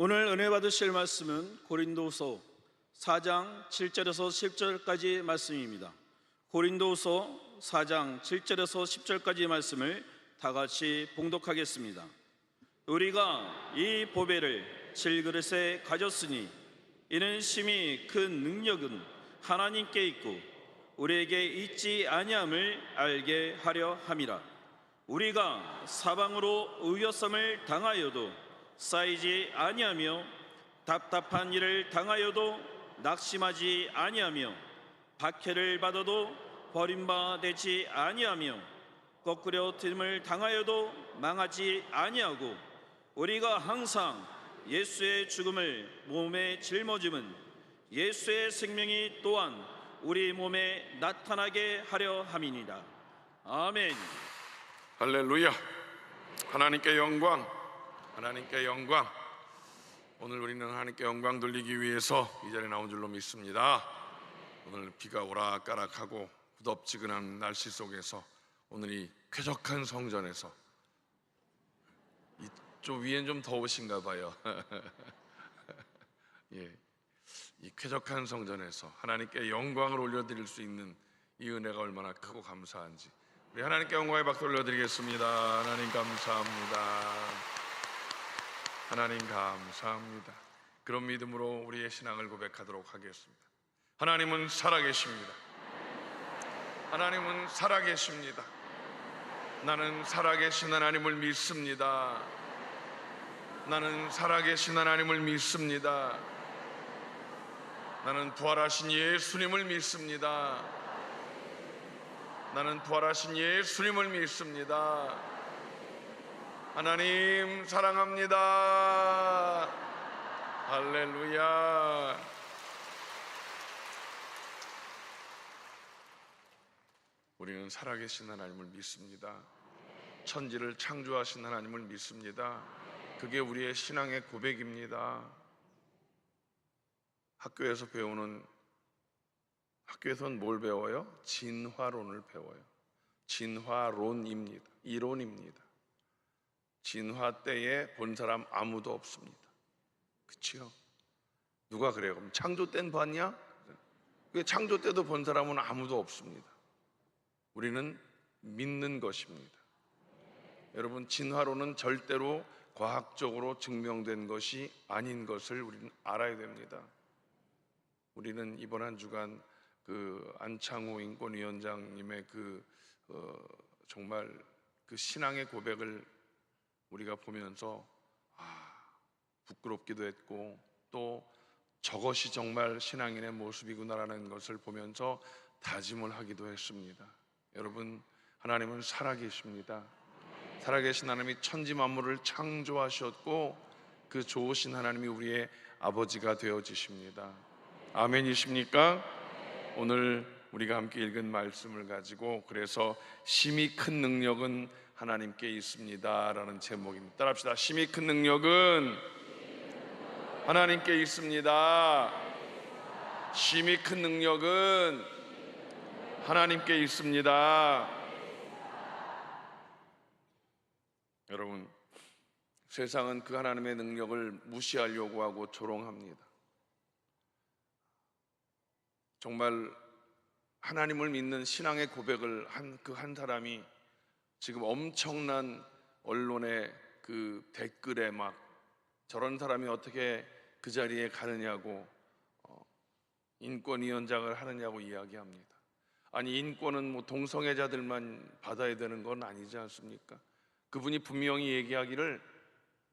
오늘 은혜 받으실 말씀은 고린도후서 4장 7절에서 10절까지 말씀입니다. 고린도후서 4장 7절에서 10절까지 말씀을 다 같이 봉독하겠습니다. 우리가 이 보배를 질그릇에 가졌으니 이는 심히 큰 능력은 하나님께 있고 우리에게 있지 아니함을 알게 하려 함이라. 우리가 사방으로 의협섬을 당하여도 쌓이지 아니하며 답답한 일을 당하여도 낙심하지 아니하며 박해를 받아도 버림받지 아니하며 거꾸려 틈을 당하여도 망하지 아니하고 우리가 항상 예수의 죽음을 몸에 짊어짐은 예수의 생명이 또한 우리 몸에 나타나게 하려 함이니라. 아멘. 할렐루야. 하나님께 영광, 하나님께 영광. 오늘 우리는 하나님께 영광 돌리기 위해서 이 자리에 나온 줄로 믿습니다. 오늘 비가 오락가락하고 후덥지근한 날씨 속에서 오늘 이 쾌적한 성전에서 이쪽 위엔 좀 더우신가 봐요. 예, 이 쾌적한 성전에서 하나님께 영광을 올려드릴 수 있는 이 은혜가 얼마나 크고 감사한지 우리 하나님께 영광의 박수 올려드리겠습니다. 하나님 감사합니다. 하나님 감사합니다. 그런 믿음으로 우리의 신앙을 고백하도록 하겠습니다. 하나님은 살아계십니다. 하나님은 살아계십니다. 나는 살아계신 하나님을 믿습니다. 나는 살아계신 하나님을 믿습니다. 나는 부활하신 예수님을 믿습니다. 나는 부활하신 예수님을 믿습니다. 하나님 사랑합니다. 할렐루야. 우리는 살아계신 하나님을 믿습니다. 천지를 창조하신 하나님을 믿습니다. 그게 우리의 신앙의 고백입니다. 학교에서는 뭘 배워요? 진화론을 배워요. 진화론입니다. 이론입니다. 진화 때에 본 사람 아무도 없습니다. 그치요? 누가 그래요? 그럼 창조 때는 봤냐? 창조 때도 본 사람은 아무도 없습니다. 우리는 믿는 것입니다. 여러분, 진화론은 절대로 과학적으로 증명된 것이 아닌 것을 우리는 알아야 됩니다. 우리는 이번 한 주간 안창호 인권위원장님의 정말 그 신앙의 고백을 우리가 보면서 부끄럽기도 했고 또 저것이 정말 신앙인의 모습이구나라는 것을 보면서 다짐을 하기도 했습니다. 여러분, 하나님은 살아계십니다. 살아계신 하나님이 천지 만물을 창조하셨고 그 좋으신 하나님이 우리의 아버지가 되어지십니다. 아멘이십니까? 오늘 우리가 함께 읽은 말씀을 가지고 그래서 심히 큰 능력은 하나님께 있습니다 라는 제목입니다. 따라합시다. 심히 큰 능력은 하나님께 있습니다. 심히 큰 능력은 하나님께 있습니다. 여러분, 세상은 그 하나님의 능력을 무시하려고 하고 조롱합니다. 정말 하나님을 믿는 신앙의 고백을 한 사람이 지금 엄청난 언론의 그 댓글에 막 저런 사람이 어떻게 그 자리에 가느냐고 인권위원장을 하느냐고 이야기합니다. 아니, 인권은 동성애자들만 받아야 되는 건 아니지 않습니까? 그분이 분명히 얘기하기를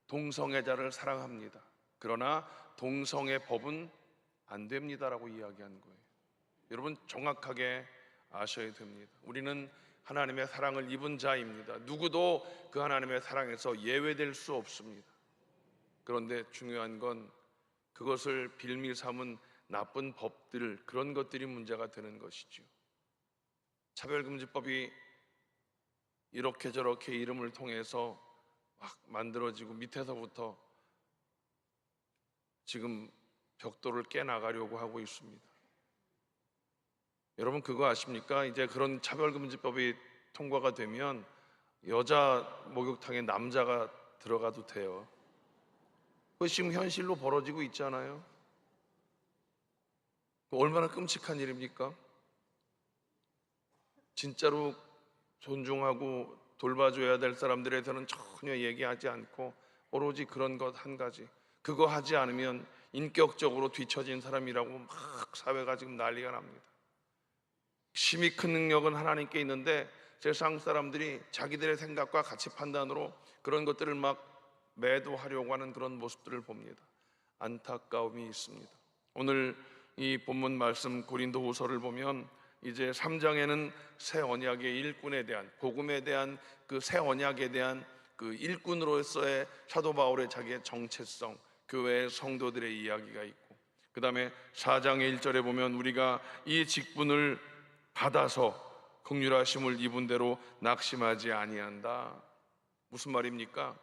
동성애자를 사랑합니다. 그러나 동성애 법은 안 됩니다라고 이야기한 거예요. 여러분, 정확하게 아셔야 됩니다. 우리는 하나님의 사랑을 입은 자입니다. 누구도 그 하나님의 사랑에서 예외될 수 없습니다. 그런데 중요한 건 그것을 빌미 삼은 나쁜 법들, 그런 것들이 문제가 되는 것이죠. 차별금지법이 이렇게 저렇게 이름을 통해서 막 만들어지고 밑에서부터 지금 벽돌을 깨나가려고 하고 있습니다. 여러분, 그거 아십니까? 이제 그런 차별금지법이 통과가 되면 여자 목욕탕에 남자가 들어가도 돼요. 그거 지금 현실로 벌어지고 있잖아요. 얼마나 끔찍한 일입니까? 진짜로 존중하고 돌봐줘야 될 사람들에서는 전혀 얘기하지 않고 오로지 그런 것 한 가지, 그거 하지 않으면 인격적으로 뒤처진 사람이라고 막 사회가 지금 난리가 납니다. 심히 큰 능력은 하나님께 있는데 세상 사람들이 자기들의 생각과 가치 판단으로 그런 것들을 막 매도하려고 하는 그런 모습들을 봅니다. 안타까움이 있습니다. 오늘 이 본문 말씀 고린도후서를 보면 이제 3장에는 새 언약의 일꾼에 대한, 복음에 대한 그 새 언약에 대한 그 일꾼으로서의 사도 바울의 자기의 정체성, 교회의 성도들의 이야기가 있고, 그 다음에 4장의 1절에 보면 우리가 이 직분을 받아서 긍휼하심을 입은 대로 낙심하지 아니한다. 무슨 말입니까?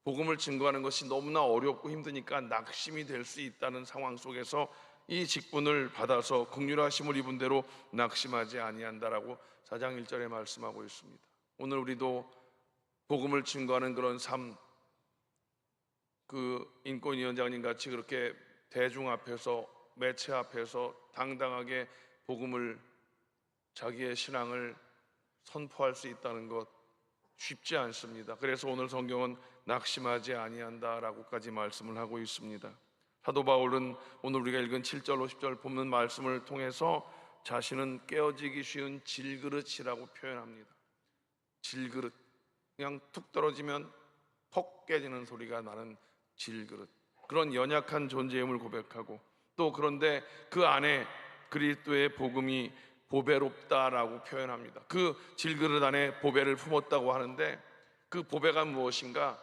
복음을 증거하는 것이 너무나 어렵고 힘드니까 낙심이 될 수 있다는 상황 속에서 이 직분을 받아서 긍휼하심을 입은 대로 낙심하지 아니한다라고 4장 1절에 말씀하고 있습니다. 오늘 우리도 복음을 증거하는 그런 삶, 그 인권위원장님 같이 그렇게 대중 앞에서, 매체 앞에서 당당하게 복음을, 자기의 신앙을 선포할 수 있다는 것 쉽지 않습니다. 그래서 오늘 성경은 낙심하지 아니한다라고까지 말씀을 하고 있습니다. 사도 바울은 오늘 우리가 읽은 7절 50절 본문 말씀을 통해서 자신은 깨어지기 쉬운 질그릇이라고 표현합니다. 질그릇, 그냥 툭 떨어지면 퍽 깨지는 소리가 나는 질그릇, 그런 연약한 존재임을 고백하고, 또 그런데 그 안에 그리스도의 복음이 보배롭다라고 표현합니다. 그 질그릇 안에 보배를 품었다고 하는데 그 보배가 무엇인가?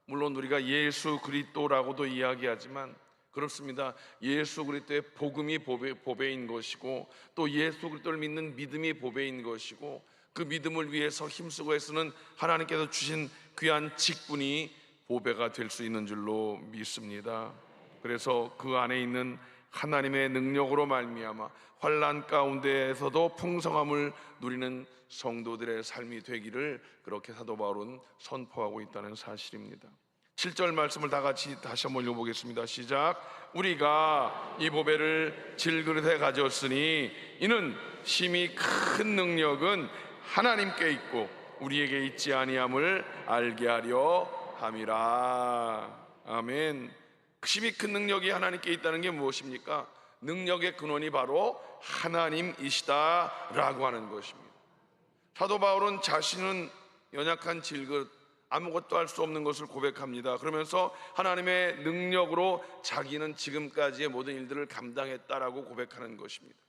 물론 우리가 예수 그리스도라고도 이야기하지만 그렇습니다. 예수 그리스도의 복음이 보배인 것이고, 또 예수 그리스도를 믿는 믿음이 보배인 것이고, 그 믿음을 위해서 힘쓰고 애쓰는 하나님께서 주신 귀한 직분이 보배가 될 수 있는 줄로 믿습니다. 그래서 그 안에 있는 하나님의 능력으로 말미암아 환난 가운데에서도 풍성함을 누리는 성도들의 삶이 되기를 그렇게 사도 바울은 선포하고 있다는 사실입니다. 7절 말씀을 다 같이 다시 한번 읽어보겠습니다. 시작. 우리가 이 보배를 질그릇에 가졌으니 이는 심히 큰 능력은 하나님께 있고 우리에게 있지 아니함을 알게 하려 함이라. 아멘. 심히 큰 능력이 하나님께 있다는 게 무엇입니까? 능력의 근원이 바로 하나님이시다라고 하는 것입니다. 사도 바울은 자신은 연약한 질그릇, 아무것도 할 수 없는 것을 고백합니다. 그러면서 하나님의 능력으로 자기는 지금까지의 모든 일들을 감당했다라고 고백하는 것입니다.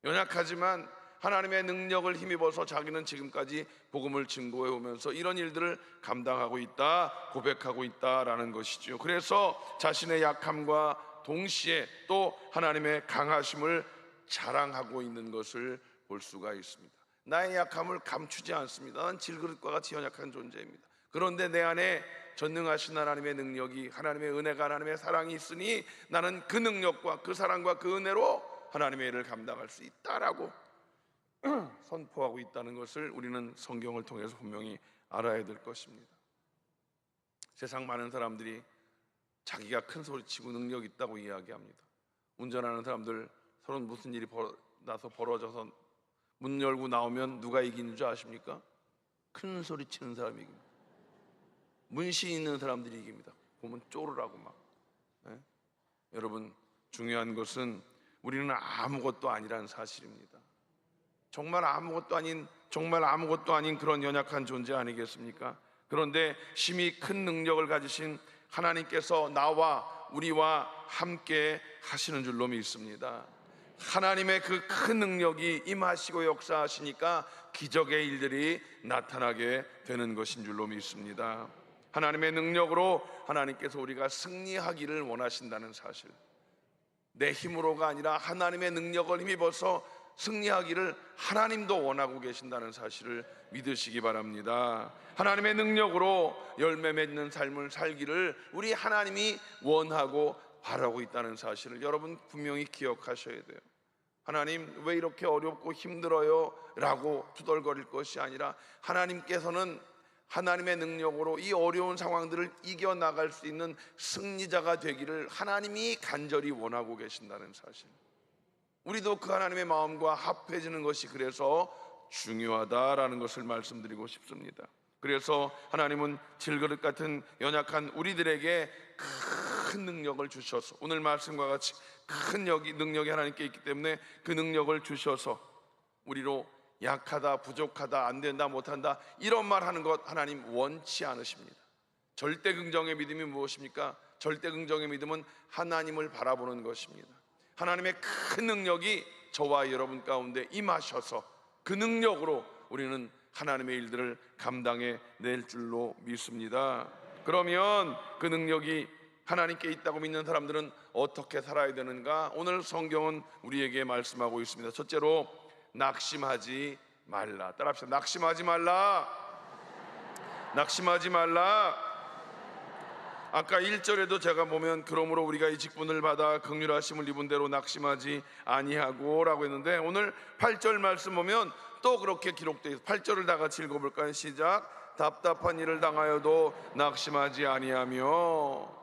연약하지만 하나님의 능력을 힘입어서 자기는 지금까지 복음을 증거해 오면서 이런 일들을 감당하고 있다, 고백하고 있다라는 것이죠. 그래서 자신의 약함과 동시에 또 하나님의 강하심을 자랑하고 있는 것을 볼 수가 있습니다. 나의 약함을 감추지 않습니다. 난 질그릇과 같이 연약한 존재입니다. 그런데 내 안에 전능하신 하나님의 능력이, 하나님의 은혜가, 하나님의 사랑이 있으니 나는 그 능력과 그 사랑과 그 은혜로 하나님의 일을 감당할 수 있다라고 선포하고 있다는 것을 우리는 성경을 통해서 분명히 알아야 될 것입니다. 세상 많은 사람들이 자기가 큰 소리치고 능력 있다고 이야기합니다. 운전하는 사람들 서로 무슨 일이 나서 벌어져서 문 열고 나오면 누가 이기는 줄 아십니까? 큰 소리 치는 사람이 이깁니다. 문신 있는 사람들이 이깁니다. 보면 쪼르라고 막. 네? 여러분, 중요한 것은 우리는 아무것도 아니라는 사실입니다. 정말 아무것도 아닌 그런 연약한 존재 아니겠습니까? 그런데 심히 큰 능력을 가지신 하나님께서 나와 우리와 함께 하시는 줄로 믿습니다. 하나님의 그 큰 능력이 임하시고 역사하시니까 기적의 일들이 나타나게 되는 것인 줄로 믿습니다. 하나님의 능력으로 하나님께서 우리가 승리하기를 원하신다는 사실, 내 힘으로가 아니라 하나님의 능력을 힘입어서 승리하기를 하나님도 원하고 계신다는 사실을 믿으시기 바랍니다. 하나님의 능력으로 열매 맺는 삶을 살기를 우리 하나님이 원하고 바라고 있다는 사실을 여러분 분명히 기억하셔야 돼요. 하나님 왜 이렇게 어렵고 힘들어요? 라고 투덜거릴 것이 아니라 하나님께서는 하나님의 능력으로 이 어려운 상황들을 이겨나갈 수 있는 승리자가 되기를 하나님이 간절히 원하고 계신다는 사실, 우리도 그 하나님의 마음과 합해지는 것이 그래서 중요하다라는 것을 말씀드리고 싶습니다. 그래서 하나님은 질그릇 같은 연약한 우리들에게 큰 능력을 주셔서, 오늘 말씀과 같이 큰 능력이 하나님께 있기 때문에 그 능력을 주셔서 우리로 약하다, 부족하다, 안 된다, 못한다 이런 말 하는 것 하나님 원치 않으십니다. 절대 긍정의 믿음이 무엇입니까? 절대 긍정의 믿음은 하나님을 바라보는 것입니다. 하나님의 큰 능력이 저와 여러분 가운데 임하셔서 그 능력으로 우리는 하나님의 일들을 감당해 낼 줄로 믿습니다. 그러면 그 능력이 하나님께 있다고 믿는 사람들은 어떻게 살아야 되는가? 오늘 성경은 우리에게 말씀하고 있습니다. 첫째로 낙심하지 말라. 따라합시다. 낙심하지 말라. 낙심하지 말라. 아까 1절에도 제가 보면 그러므로 우리가 이 직분을 받아 긍휼하심을 입은 대로 낙심하지 아니하고 라고 했는데, 오늘 8절 말씀 보면 또 그렇게 기록되어 있어요. 8절을 다 같이 읽어볼까요? 시작. 답답한 일을 당하여도 낙심하지 아니하며.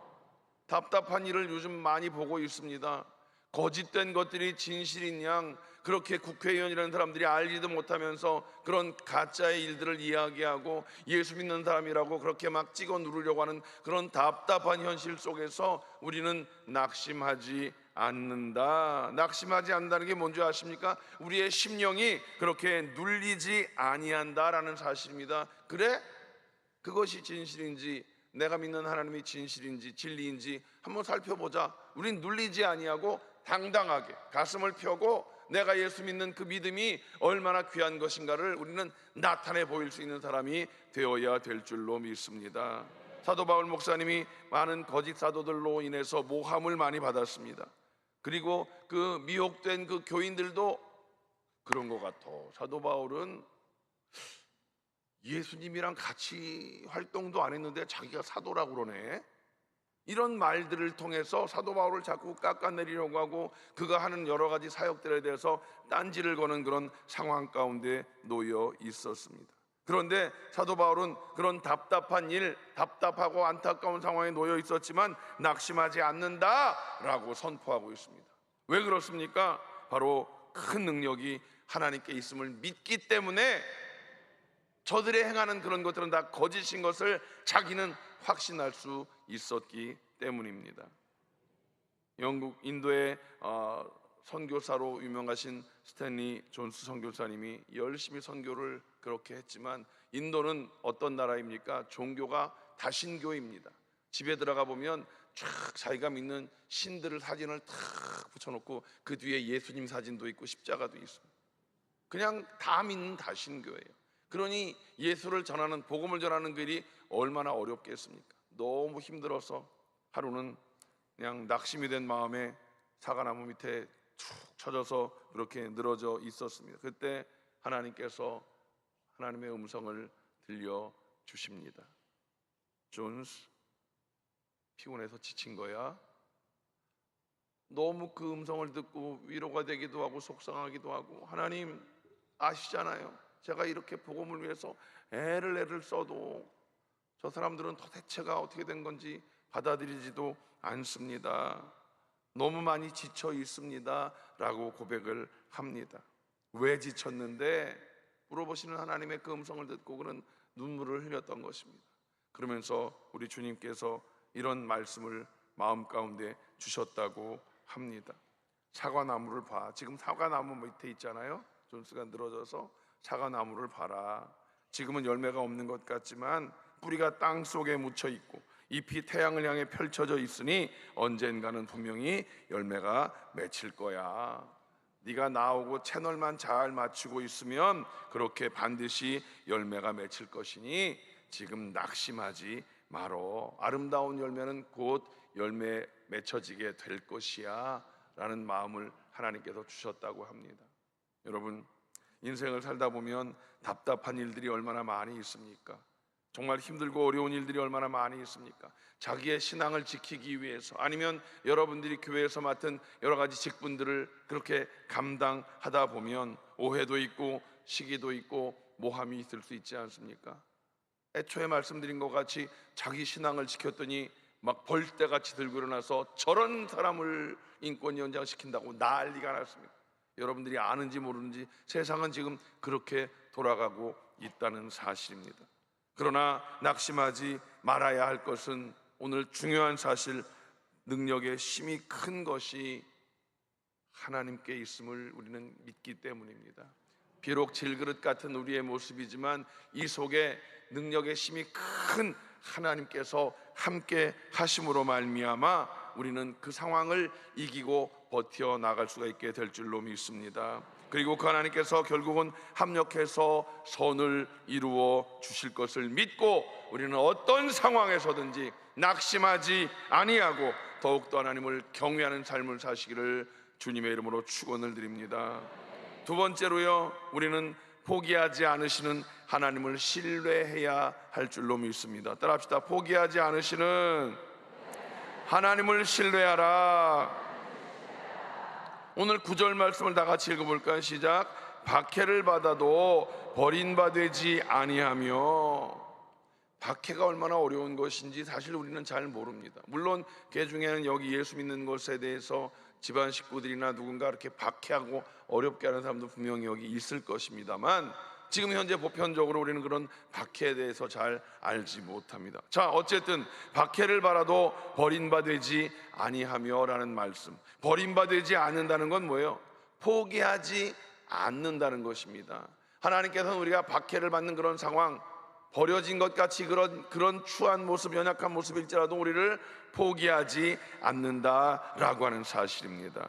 답답한 일을 요즘 많이 보고 있습니다. 거짓된 것들이 진실인 양 그렇게 국회의원이라는 사람들이 알지도 못하면서 그런 가짜의 일들을 이야기하고 예수 믿는 사람이라고 그렇게 막 찍어 누르려고 하는 그런 답답한 현실 속에서 우리는 낙심하지 않는다. 낙심하지 않는다는 게 뭔지 아십니까? 우리의 심령이 그렇게 눌리지 아니한다라는 사실입니다. 그래? 그것이 진실인지, 내가 믿는 하나님이 진실인지 진리인지 한번 살펴보자. 우린 눌리지 아니하고 당당하게 가슴을 펴고 내가 예수 믿는 그 믿음이 얼마나 귀한 것인가를 우리는 나타내 보일 수 있는 사람이 되어야 될 줄로 믿습니다. 사도 바울 목사님이 많은 거짓 사도들로 인해서 모함을 많이 받았습니다. 그리고 그 미혹된 그 교인들도 그런 것 같아. 사도 바울은 예수님이랑 같이 활동도 안 했는데 자기가 사도라고 그러네. 이런 말들을 통해서 사도 바울을 자꾸 깎아내리려고 하고 그가 하는 여러 가지 사역들에 대해서 딴지를 거는 그런 상황 가운데 놓여 있었습니다. 그런데 사도 바울은 그런 답답한 일, 답답하고 안타까운 상황에 놓여 있었지만 낙심하지 않는다라고 선포하고 있습니다. 왜 그렇습니까? 바로 큰 능력이 하나님께 있음을 믿기 때문에 저들의 행하는 그런 것들은 다 거짓인 것을 자기는 확신할 수 있었기 때문입니다. 영국 인도의 선교사로 유명하신 스탠리 존스 선교사님이 열심히 선교를 그렇게 했지만, 인도는 어떤 나라입니까? 종교가 다신교입니다. 집에 들어가 보면 쫙 자기가 믿는 신들을 사진을 탁 붙여놓고 그 뒤에 예수님 사진도 있고 십자가도 있습니다. 그냥 다 믿는 다신교예요. 그러니 예수를 전하는, 복음을 전하는 그 일이 얼마나 어렵겠습니까? 너무 힘들어서 하루는 그냥 낙심이 된 마음에 사과나무 밑에 툭 쳐져서 그렇게 늘어져 있었습니다. 그때 하나님께서 하나님의 음성을 들려주십니다. 존스, 피곤해서 지친 거야? 너무 그 음성을 듣고 위로가 되기도 하고 속상하기도 하고, 하나님 아시잖아요. 제가 이렇게 복음을 위해서 애를 써도 저 사람들은 도대체가 어떻게 된 건지 받아들이지도 않습니다. 너무 많이 지쳐 있습니다 라고 고백을 합니다. 왜 지쳤는데? 물어보시는 하나님의 그 음성을 듣고 그는 눈물을 흘렸던 것입니다. 그러면서 우리 주님께서 이런 말씀을 마음 가운데 주셨다고 합니다. 사과나무를 봐. 지금 사과나무 밑에 있잖아요. 존스가 늘어져서 사과나무를 봐라. 지금은 열매가 없는 것 같지만 뿌리가 땅 속에 묻혀 있고 잎이 태양을 향해 펼쳐져 있으니 언젠가는 분명히 열매가 맺힐 거야. 네가 나오고 채널만 잘 맞추고 있으면 그렇게 반드시 열매가 맺힐 것이니 지금 낙심하지 말어. 아름다운 열매는 곧 열매 맺혀지게 될 것이야 라는 마음을 하나님께서 주셨다고 합니다. 여러분, 인생을 살다 보면 답답한 일들이 얼마나 많이 있습니까? 정말 힘들고 어려운 일들이 얼마나 많이 있습니까? 자기의 신앙을 지키기 위해서, 아니면 여러분들이 교회에서 맡은 여러 가지 직분들을 그렇게 감당하다 보면 오해도 있고 시기도 있고 모함이 있을 수 있지 않습니까? 애초에 말씀드린 것 같이 자기 신앙을 지켰더니 막 벌떼같이 들고 일어나서 저런 사람을 인권 연장시킨다고 난리가 났습니다. 여러분들이 아는지 모르는지 세상은 지금 그렇게 돌아가고 있다는 사실입니다. 그러나 낙심하지 말아야 할 것은 오늘 중요한 사실, 능력의 힘이 큰 것이 하나님께 있음을 우리는 믿기 때문입니다. 비록 질그릇 같은 우리의 모습이지만 이 속에 능력의 힘이 큰 하나님께서 함께 하심으로 말미암아 우리는 그 상황을 이기고 버텨 나갈 수가 있게 될 줄로 믿습니다. 그리고 그 하나님께서 결국은 합력해서 선을 이루어 주실 것을 믿고 우리는 어떤 상황에서든지 낙심하지 아니하고 더욱더 하나님을 경외하는 삶을 사시기를 주님의 이름으로 축원을 드립니다. 두 번째로요, 우리는 포기하지 않으시는 하나님을 신뢰해야 할 줄로 믿습니다. 따라합시다. 포기하지 않으시는 하나님을 신뢰하라. 오늘 9절 말씀을 다 같이 읽어볼까요? 시작. 박해를 받아도 버림받지 아니하며. 박해가 얼마나 어려운 것인지 사실 우리는 잘 모릅니다. 물론 그 중에는 여기 예수 믿는 것에 대해서 집안 식구들이나 누군가 이렇게 박해하고 어렵게 하는 사람도 분명히 여기 있을 것입니다만 지금 현재 보편적으로 우리는 그런 박해에 대해서 잘 알지 못합니다. 자, 어쨌든 박해를 받아도 버림받지 아니하며 라는 말씀, 버림받지 않는다는 건 뭐예요? 포기하지 않는다는 것입니다. 하나님께서는 우리가 박해를 받는 그런 상황, 버려진 것 같이 그런 추한 모습, 연약한 모습일지라도 우리를 포기하지 않는다라고 하는 사실입니다.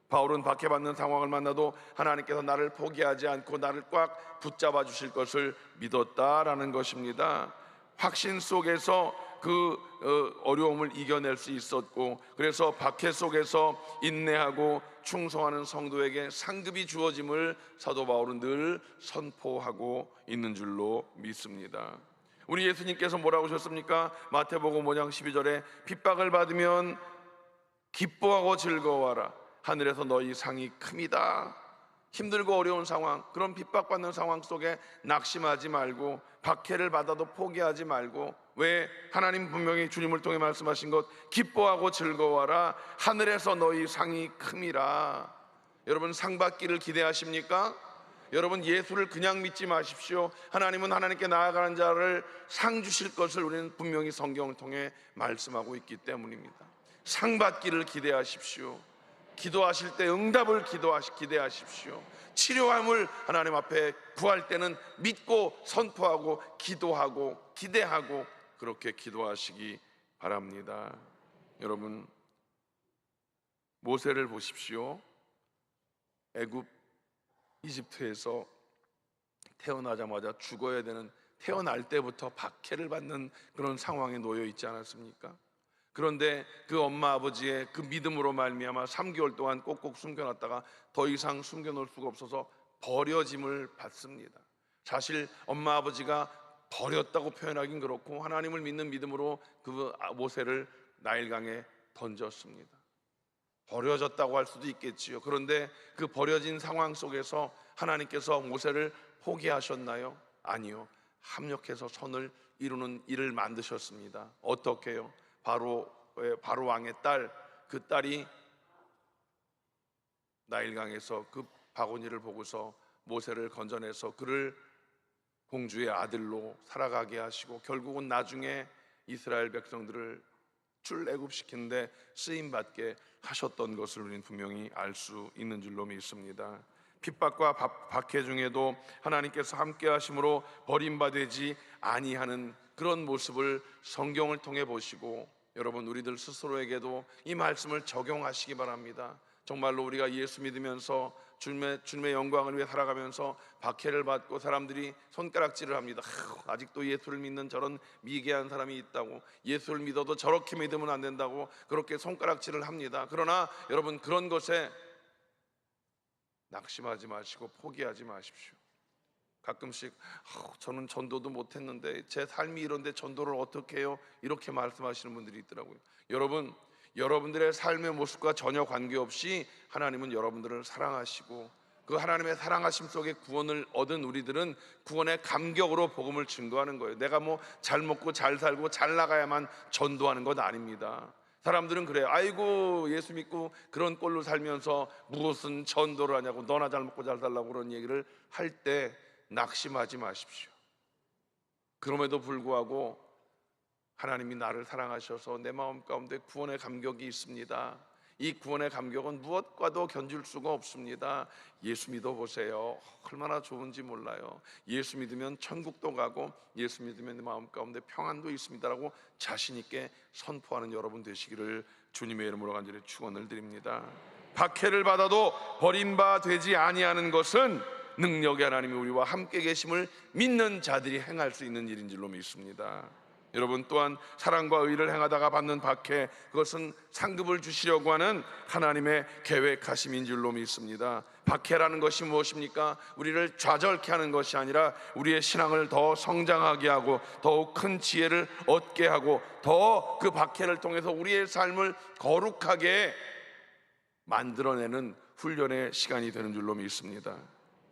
바울은 박해받는 상황을 만나도 하나님께서 나를 포기하지 않고 나를 꽉 붙잡아 주실 것을 믿었다라는 것입니다. 확신 속에서 그 어려움을 이겨낼 수 있었고, 그래서 박해 속에서 인내하고 충성하는 성도에게 상급이 주어짐을 사도 바울은 늘 선포하고 있는 줄로 믿습니다. 우리 예수님께서 뭐라고 하셨습니까? 마태복음 5장 12절에 핍박을 받으면 기뻐하고 즐거워하라. 하늘에서 너희 상이 큽니다. 힘들고 어려운 상황, 그런 핍박받는 상황 속에 낙심하지 말고 박해를 받아도 포기하지 말고, 왜? 하나님 분명히 주님을 통해 말씀하신 것, 기뻐하고 즐거워하라. 하늘에서 너희 상이 큼이라. 여러분, 상 받기를 기대하십니까? 여러분, 예수를 그냥 믿지 마십시오. 하나님은 하나님께 나아가는 자를 상 주실 것을 우리는 분명히 성경을 통해 말씀하고 있기 때문입니다. 상 받기를 기대하십시오. 기도하실 때 응답을 기대하십시오. 치료함을 하나님 앞에 구할 때는 믿고 선포하고 기도하고 기대하고 그렇게 기도하시기 바랍니다. 여러분, 모세를 보십시오. 애굽 이집트에서 태어나자마자 죽어야 되는, 태어날 때부터 박해를 받는 그런 상황에 놓여 있지 않았습니까? 그런데 그 엄마 아버지의 그 믿음으로 말미암아 3개월 동안 꼭꼭 숨겨놨다가 더 이상 숨겨놓을 수가 없어서 버려짐을 받습니다. 사실 엄마 아버지가 버렸다고 표현하긴 그렇고 하나님을 믿는 믿음으로 그 모세를 나일강에 던졌습니다. 버려졌다고 할 수도 있겠지요. 그런데 그 버려진 상황 속에서 하나님께서 모세를 포기하셨나요? 아니요. 합력해서 선을 이루는 일을 만드셨습니다. 어떻게요? 바로 왕의 딸, 그 딸이 나일강에서 그 바구니를 보고서 모세를 건져내서 그를 공주의 아들로 살아가게 하시고 결국은 나중에 이스라엘 백성들을 출애굽시키는데 쓰임받게 하셨던 것을 우리는 분명히 알 수 있는 줄로 믿습니다. 핍박과 박해 중에도 하나님께서 함께 하심으로 버림받지 아니하는 그런 모습을 성경을 통해 보시고, 여러분, 우리들 스스로에게도 이 말씀을 적용하시기 바랍니다. 정말로 우리가 예수 믿으면서 주님의 영광을 위해 살아가면서 박해를 받고 사람들이 손가락질을 합니다. 아직도 예수를 믿는 저런 미개한 사람이 있다고, 예수를 믿어도 저렇게 믿으면 안 된다고 그렇게 손가락질을 합니다. 그러나 여러분, 그런 것에 낙심하지 마시고 포기하지 마십시오. 가끔씩 저는 전도도 못했는데 제 삶이 이런데 전도를 어떻게 해요? 이렇게 말씀하시는 분들이 있더라고요. 여러분, 여러분들의 삶의 모습과 전혀 관계없이 하나님은 여러분들을 사랑하시고 그 하나님의 사랑하심 속에 구원을 얻은 우리들은 구원의 감격으로 복음을 증거하는 거예요. 내가 뭐 잘 먹고 잘 살고 잘 나가야만 전도하는 것 아닙니다. 사람들은 그래요. 아이고 예수 믿고 그런 꼴로 살면서 무엇은 전도를 하냐고, 너나 잘 먹고 잘 살라고 그런 얘기를 할 때 낙심하지 마십시오. 그럼에도 불구하고 하나님이 나를 사랑하셔서 내 마음 가운데 구원의 감격이 있습니다. 이 구원의 감격은 무엇과도 견줄 수가 없습니다. 예수 믿어보세요. 얼마나 좋은지 몰라요. 예수 믿으면 천국도 가고 예수 믿으면 내 마음 가운데 평안도 있습니다라고 자신 있게 선포하는 여러분 되시기를 주님의 이름으로 간절히 축원을 드립니다. 박해를 받아도 버림받지 아니하는 것은 능력의 하나님이 우리와 함께 계심을 믿는 자들이 행할 수 있는 일인 줄로 믿습니다. 여러분 또한 사랑과 의를 행하다가 받는 박해, 그것은 상급을 주시려고 하는 하나님의 계획하심인 줄로 믿습니다. 박해라는 것이 무엇입니까? 우리를 좌절케 하는 것이 아니라 우리의 신앙을 더 성장하게 하고 더욱 큰 지혜를 얻게 하고 더 그 박해를 통해서 우리의 삶을 거룩하게 만들어내는 훈련의 시간이 되는 줄로 믿습니다.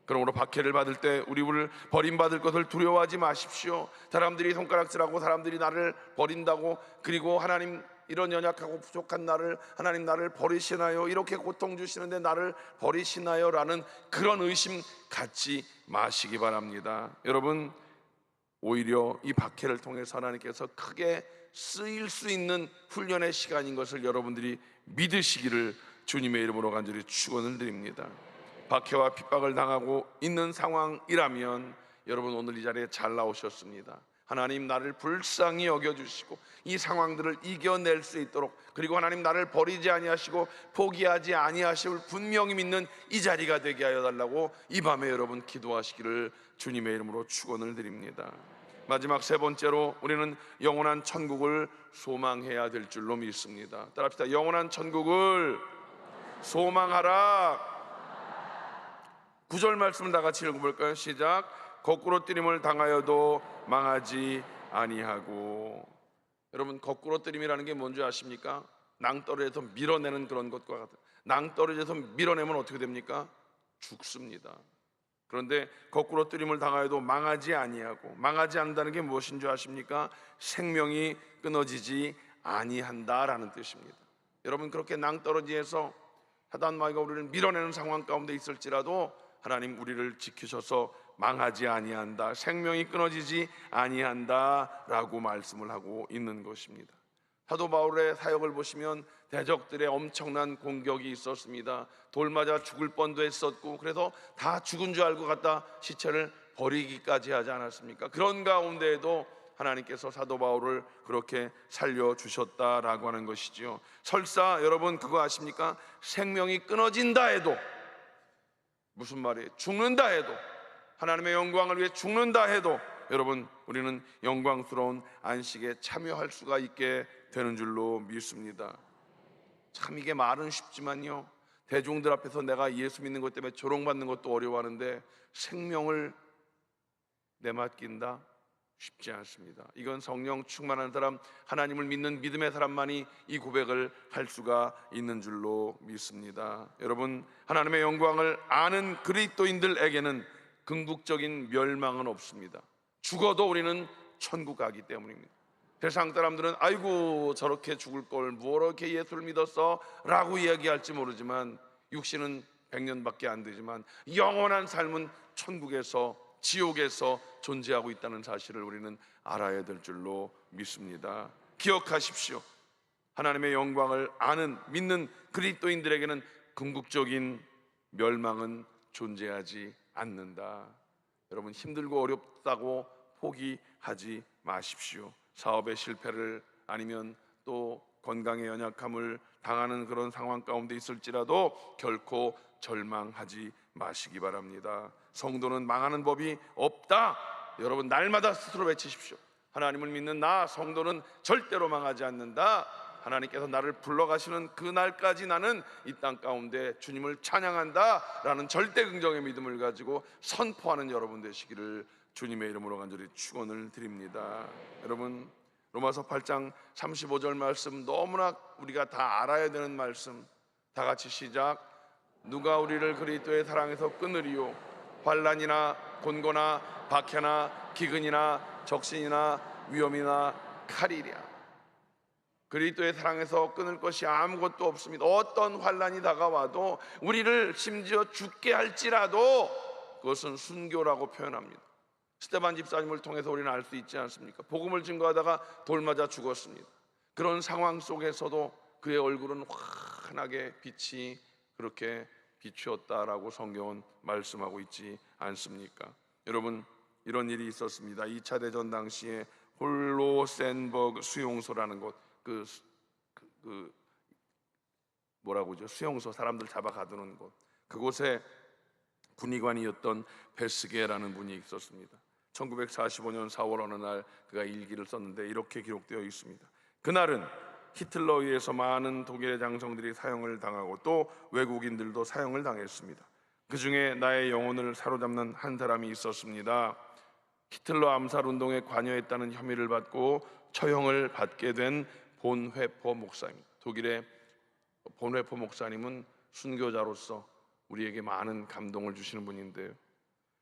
그러므로 박해를 받을 때 우리를 버림받을 것을 두려워하지 마십시오. 사람들이 손가락질하고 사람들이 나를 버린다고, 그리고 하나님 이런 연약하고 부족한 나를, 하나님 나를 버리시나요? 이렇게 고통 주시는데 나를 버리시나요? 라는 그런 의심 갖지 마시기 바랍니다. 여러분, 오히려 이 박해를 통해서 하나님께서 크게 쓰일 수 있는 훈련의 시간인 것을 여러분들이 믿으시기를 주님의 이름으로 간절히 축원을 드립니다. 박해와 핍박을 당하고 있는 상황이라면 여러분 오늘 이 자리에 잘 나오셨습니다. 하나님 나를 불쌍히 여겨주시고 이 상황들을 이겨낼 수 있도록, 그리고 하나님 나를 버리지 아니하시고 포기하지 아니하실 분명히 믿는 이 자리가 되게 하여 달라고 이 밤에 여러분 기도하시기를 주님의 이름으로 축원을 드립니다. 마지막 세 번째로 우리는 영원한 천국을 소망해야 될 줄로 믿습니다. 따라합시다. 영원한 천국을 소망하라. 9절 말씀을 다 같이 읽어볼까요? 시작. 거꾸로 뜨림을 당하여도 망하지 아니하고. 여러분, 거꾸로 뜨림이라는 게 뭔지 아십니까? 낭떠러지에서 밀어내는 그런 것과 같아요. 낭떠러지에서 밀어내면 어떻게 됩니까? 죽습니다. 그런데 거꾸로 뜨림을 당하여도 망하지 아니하고, 망하지 않는다는 게 무엇인 줄 아십니까? 생명이 끊어지지 아니한다라는 뜻입니다. 여러분, 그렇게 낭떠러지에서 사단 마귀가 우리를 밀어내는 상황 가운데 있을지라도 하나님 우리를 지키셔서 망하지 아니한다, 생명이 끊어지지 아니한다라고 말씀을 하고 있는 것입니다. 사도 바울의 사역을 보시면 대적들의 엄청난 공격이 있었습니다. 돌 맞아 죽을 뻔도 했었고, 그래서 다 죽은 줄 알고 갖다 시체를 버리기까지 하지 않았습니까? 그런 가운데에도 하나님께서 사도 바울을 그렇게 살려주셨다라고 하는 것이지요. 설사 여러분 그거 아십니까? 생명이 끊어진다 해도, 무슨 말이에요? 죽는다 해도, 하나님의 영광을 위해 죽는다 해도 여러분 우리는 영광스러운 안식에 참여할 수가 있게 되는 줄로 믿습니다. 참 이게 말은 쉽지만요, 대중들 앞에서 내가 예수 믿는 것 때문에 조롱받는 것도 어려워하는데 생명을 내맡긴다? 쉽지 않습니다. 이건 성령 충만한 사람, 하나님을 믿는 믿음의 사람만이 이 고백을 할 수가 있는 줄로 믿습니다. 여러분, 하나님의 영광을 아는 그리스도인들에게는 궁극적인 멸망은 없습니다. 죽어도 우리는 천국 가기 때문입니다. 세상 사람들은 아이고 저렇게 죽을 걸 뭐로 이렇게 예수를 믿었어? 라고 이야기할지 모르지만, 육신은 100년밖에 안 되지만 영원한 삶은 천국에서, 지옥에서 존재하고 있다는 사실을 우리는 알아야 될 줄로 믿습니다. 기억하십시오. 하나님의 영광을 아는 믿는 그리스도인들에게는 궁극적인 멸망은 존재하지 않는다. 여러분, 힘들고 어렵다고 포기하지 마십시오. 사업의 실패를, 아니면 또 건강의 연약함을 당하는 그런 상황 가운데 있을지라도 결코 절망하지 마시기 바랍니다. 성도는 망하는 법이 없다. 여러분 날마다 스스로 외치십시오. 하나님을 믿는 나 성도는 절대로 망하지 않는다. 하나님께서 나를 불러가시는 그날까지 나는 이 땅 가운데 주님을 찬양한다 라는 절대 긍정의 믿음을 가지고 선포하는 여러분 되시기를 주님의 이름으로 간절히 축원을 드립니다. 여러분, 로마서 8장 35절 말씀 너무나 우리가 다 알아야 되는 말씀, 다 같이 시작. 누가 우리를 그리스도의 사랑에서 끊으리요? 환난이나 곤고나 박해나 기근이나 적신이나 위험이나 칼이랴. 그리스도의 사랑에서 끊을 것이 아무것도 없습니다. 어떤 환난이 다가와도 우리를 심지어 죽게 할지라도 그것은 순교라고 표현합니다. 스데반 집사님을 통해서 우리는 알 수 있지 않습니까? 복음을 증거하다가 돌 맞아 죽었습니다. 그런 상황 속에서도 그의 얼굴은 환하게 빛이 그렇게 비추었다라고 성경은 말씀하고 있지 않습니까? 여러분, 이런 일이 있었습니다. 2차 대전 당시에 홀로센버그 수용소라는 곳, 수용소, 사람들 잡아 가두는 곳, 그곳에 군의관이었던 베스게라는 분이 있었습니다. 1945년 4월 어느 날 그가 일기를 썼는데 이렇게 기록되어 있습니다. 그날은 히틀러에 의해서 많은 독일의 장성들이 사형을 당하고 또 외국인들도 사형을 당했습니다. 그 중에 나의 영혼을 사로잡는 한 사람이 있었습니다. 히틀러 암살운동에 관여했다는 혐의를 받고 처형을 받게 된 본회포 목사입니다. 독일의 본회포 목사님은 순교자로서 우리에게 많은 감동을 주시는 분인데요,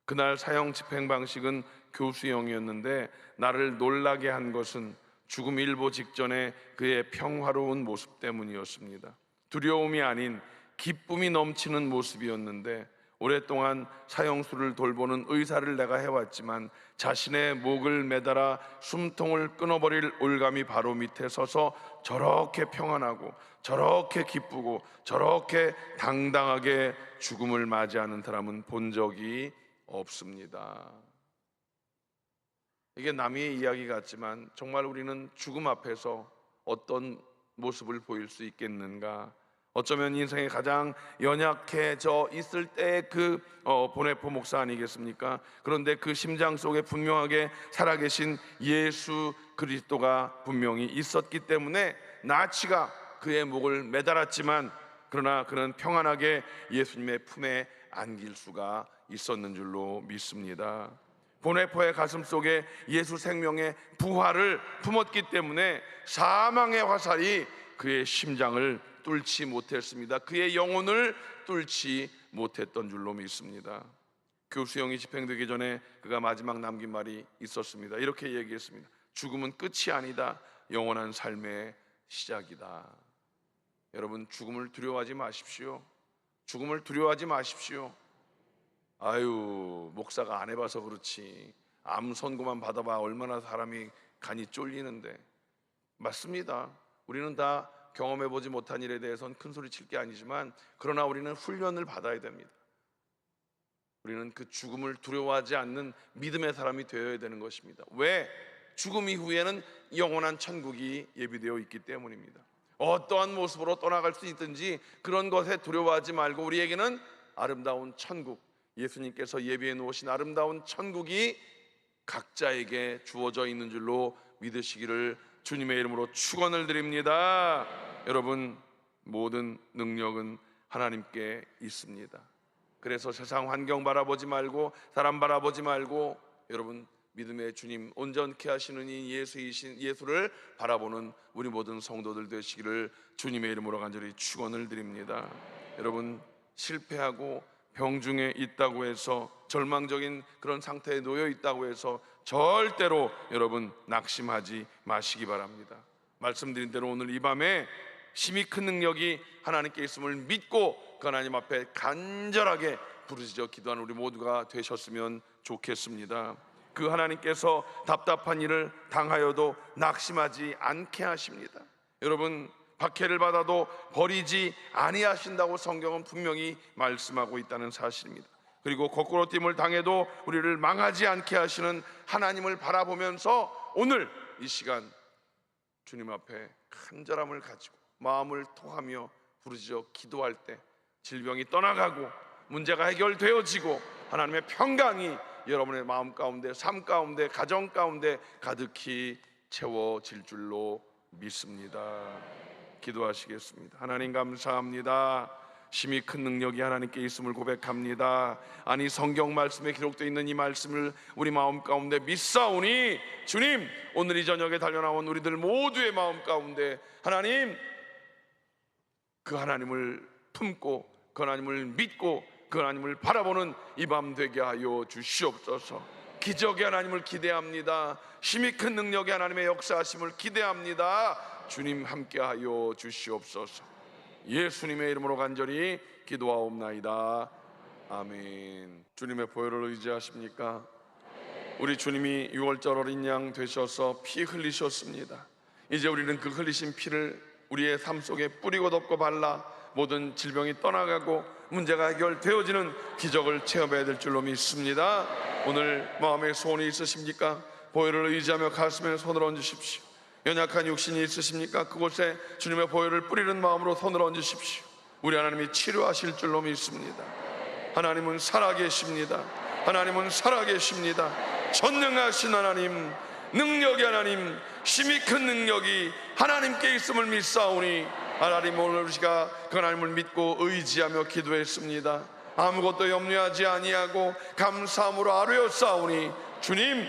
그날 사형 집행 방식은 교수형이었는데 나를 놀라게 한 것은 죽음 일보 직전에 그의 평화로운 모습 때문이었습니다. 두려움이 아닌 기쁨이 넘치는 모습이었는데, 오랫동안 사형수를 돌보는 의사를 내가 해왔지만 자신의 목을 매달아 숨통을 끊어버릴 올감이 바로 밑에 서서 저렇게 평안하고 저렇게 기쁘고 저렇게 당당하게 죽음을 맞이하는 사람은 본 적이 없습니다. 이게 남의 이야기 같지만 정말 우리는 죽음 앞에서 어떤 모습을 보일 수 있겠는가? 어쩌면 인생에 가장 연약해져 있을 때 그 보네포 목사 아니겠습니까? 그런데 그 심장 속에 분명하게 살아계신 예수 그리스도가 분명히 있었기 때문에 나치가 그의 목을 매달았지만 그러나 그는 평안하게 예수님의 품에 안길 수가 있었는 줄로 믿습니다. 보네포의 가슴 속에 예수 생명의 부활을 품었기 때문에 사망의 화살이 그의 심장을 뚫지 못했습니다. 그의 영혼을 뚫지 못했던 줄로 믿습니다. 교수형이 집행되기 전에 그가 마지막 남긴 말이 있었습니다. 이렇게 얘기했습니다. 죽음은 끝이 아니다. 영원한 삶의 시작이다. 여러분, 죽음을 두려워하지 마십시오. 죽음을 두려워하지 마십시오. 아유, 목사가 안 해봐서 그렇지, 암 선고만 받아봐 얼마나 사람이 간이 쫄리는데. 맞습니다. 우리는 다 경험해보지 못한 일에 대해서는 큰 소리 칠 게 아니지만, 그러나 우리는 훈련을 받아야 됩니다. 우리는 그 죽음을 두려워하지 않는 믿음의 사람이 되어야 되는 것입니다. 왜? 죽음 이후에는 영원한 천국이 예비되어 있기 때문입니다. 어떠한 모습으로 떠나갈 수 있든지 그런 것에 두려워하지 말고 우리에게는 아름다운 천국, 예수님께서 예비해 놓으신 아름다운 천국이 각자에게 주어져 있는 줄로 믿으시기를 주님의 이름으로 축원을 드립니다. 여러분, 모든 능력은 하나님께 있습니다. 그래서 세상 환경 바라보지 말고 사람 바라보지 말고 여러분, 믿음의 주님, 온전케 하시는 이 예수를 바라보는 우리 모든 성도들 되시기를 주님의 이름으로 간절히 축원을 드립니다. 여러분, 실패하고 병중에 있다고 해서, 절망적인 그런 상태에 놓여 있다고 해서 절대로 여러분 낙심하지 마시기 바랍니다. 말씀드린 대로 오늘 이 밤에 심히 큰 능력이 하나님께 있음을 믿고 그 하나님 앞에 간절하게 부르짖어 기도하는 우리 모두가 되셨으면 좋겠습니다. 그 하나님께서 답답한 일을 당하여도 낙심하지 않게 하십니다. 여러분, 박해를 받아도 버리지 아니하신다고 성경은 분명히 말씀하고 있다는 사실입니다. 그리고 거꾸로 됨을 당해도 우리를 망하지 않게 하시는 하나님을 바라보면서 오늘 이 시간 주님 앞에 간절함을 가지고 마음을 토하며 부르짖어 기도할 때 질병이 떠나가고 문제가 해결되어지고 하나님의 평강이 여러분의 마음 가운데, 삶 가운데, 가정 가운데 가득히 채워질 줄로 믿습니다. 기도하시겠습니다. 하나님 감사합니다. 심히 큰 능력이 하나님께 있음을 고백합니다. 아니, 성경 말씀에 기록되어 있는 이 말씀을 우리 마음 가운데 믿사오니 주님, 오늘 이 저녁에 달려나온 우리들 모두의 마음 가운데 하나님, 그 하나님을 품고 그 하나님을 믿고 그 하나님을 바라보는 이 밤 되게 하여 주시옵소서. 기적의 하나님을 기대합니다. 힘이 큰 능력의 하나님의 역사하심을 기대합니다. 주님 함께하여 주시옵소서. 예수님의 이름으로 간절히 기도하옵나이다. 아멘. 주님의 보혈을 의지하십니까? 우리 주님이 6월절 어린 양 되셔서 피 흘리셨습니다. 이제 우리는 그 흘리신 피를 우리의 삶 속에 뿌리고 덮고 발라 모든 질병이 떠나가고 문제가 해결되어지는 기적을 체험해야 될 줄로 믿습니다. 오늘 마음에 소원이 있으십니까? 보혈을 의지하며 가슴에 손을 얹으십시오. 연약한 육신이 있으십니까? 그곳에 주님의 보혈을 뿌리는 마음으로 손을 얹으십시오. 우리 하나님이 치료하실 줄로 믿습니다. 하나님은 살아계십니다. 하나님은 살아계십니다. 전능하신 하나님, 능력의 하나님, 힘이 큰 능력이 하나님께 있음을 믿사오니 하나님, 오늘 우리가 그 하나님을 믿고 의지하며 기도했습니다. 아무것도 염려하지 아니하고 감사함으로 아뢰었사오니 주님,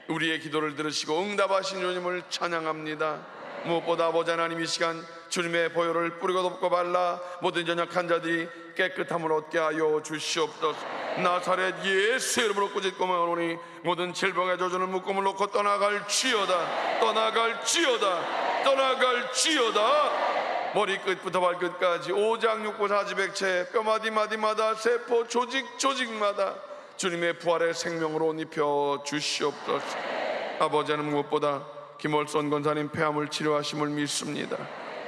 우리의 기도를 들으시고 응답하신 주님을 찬양합니다. 무엇보다 아버지 하나님, 이 시간 주님의 보혈을 뿌리고 덮고 발라 모든 연약한 자들이 깨끗함을 얻게 하여 주시옵소서. 나사렛 예수의 이름으로 꾸짖고 말하노니 모든 질병의 조주는 묶음을 놓고 떠나갈지어다, 떠나갈지어다, 떠나갈지어다. 머리끝부터 발끝까지 오장육부 사지백체 뼈마디 마디마다 세포 조직마다 주님의 부활의 생명으로 옷 입혀 주시옵소서. 아버지는 무엇보다 김월선 권사님 폐암을 치료하심을 믿습니다.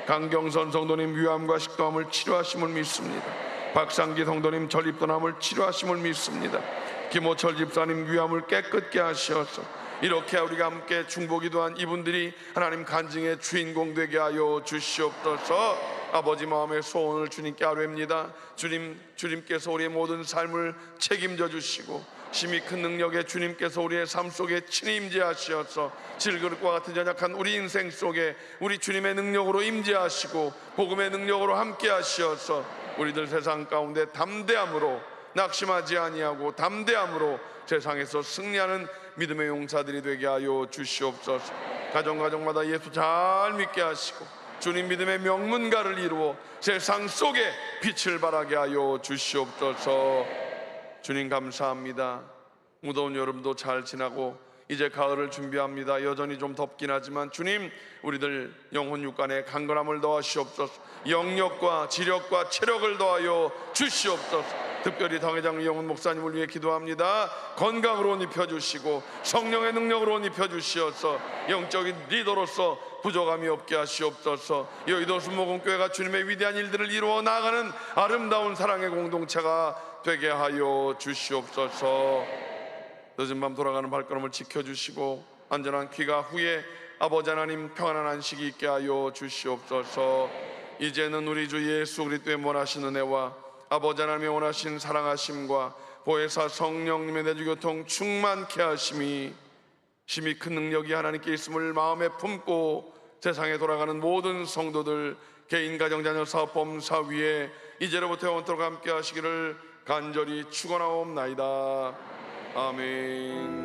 강경선 성도님 위암과 식도암을 치료하심을 믿습니다. 박상기 성도님 전립선암을 치료하심을 믿습니다. 김호철 집사님 위암을 깨끗게 하셔서 이렇게 우리가 함께 중보기도한 이분들이 하나님 간증의 주인공 되게 하여 주시옵소서. 아버지 마음의 소원을 주님께 아뢰옵니다. 주님께서 우리의 모든 삶을 책임져 주시고 힘이 큰 능력의 주님께서 우리의 삶 속에 친히 임재하시어서 질그릇과 같은 연약한 우리 인생 속에 우리 주님의 능력으로 임재하시고 복음의 능력으로 함께 하시어서 우리들 세상 가운데 담대함으로 낙심하지 아니하고 담대함으로 세상에서 승리하는 믿음의 용사들이 되게 하여 주시옵소서. 가정마다 예수 잘 믿게 하시고 주님 믿음의 명문가를 이루어 세상 속에 빛을 발하게 하여 주시옵소서. 주님 감사합니다. 무더운 여름도 잘 지나고 이제 가을을 준비합니다. 여전히 좀 덥긴 하지만 주님, 우리들 영혼 육간에 강건함을 더하시옵소서. 영력과 지력과 체력을 더하여 주시옵소서. 특별히 당회장 이영훈 목사님을 위해 기도합니다. 건강으로 옷 입혀주시고 성령의 능력으로 옷 입혀주시어서 영적인 리더로서 부족함이 없게 하시옵소서. 여의도 순복음교회가 주님의 위대한 일들을 이루어 나가는 아름다운 사랑의 공동체가 되게 하여 주시옵소서. 늦은 밤 돌아가는 발걸음을 지켜주시고 안전한 귀가 후에 아버지 하나님 평안한 안식이 있게 하여 주시옵소서. 이제는 우리 주 예수 그리스도의 원하신 은혜와 아버지 하나님의 원하신 사랑하심과 보혜사 성령님의 내주교통 충만케 하심이 힘이 큰 능력이 하나님께 있음을 마음에 품고 세상에 돌아가는 모든 성도들 개인 가정 자녀 사업 범사 위에 이제로부터 영원토록 함께 하시기를 간절히 축원하옵나이다. 아멘.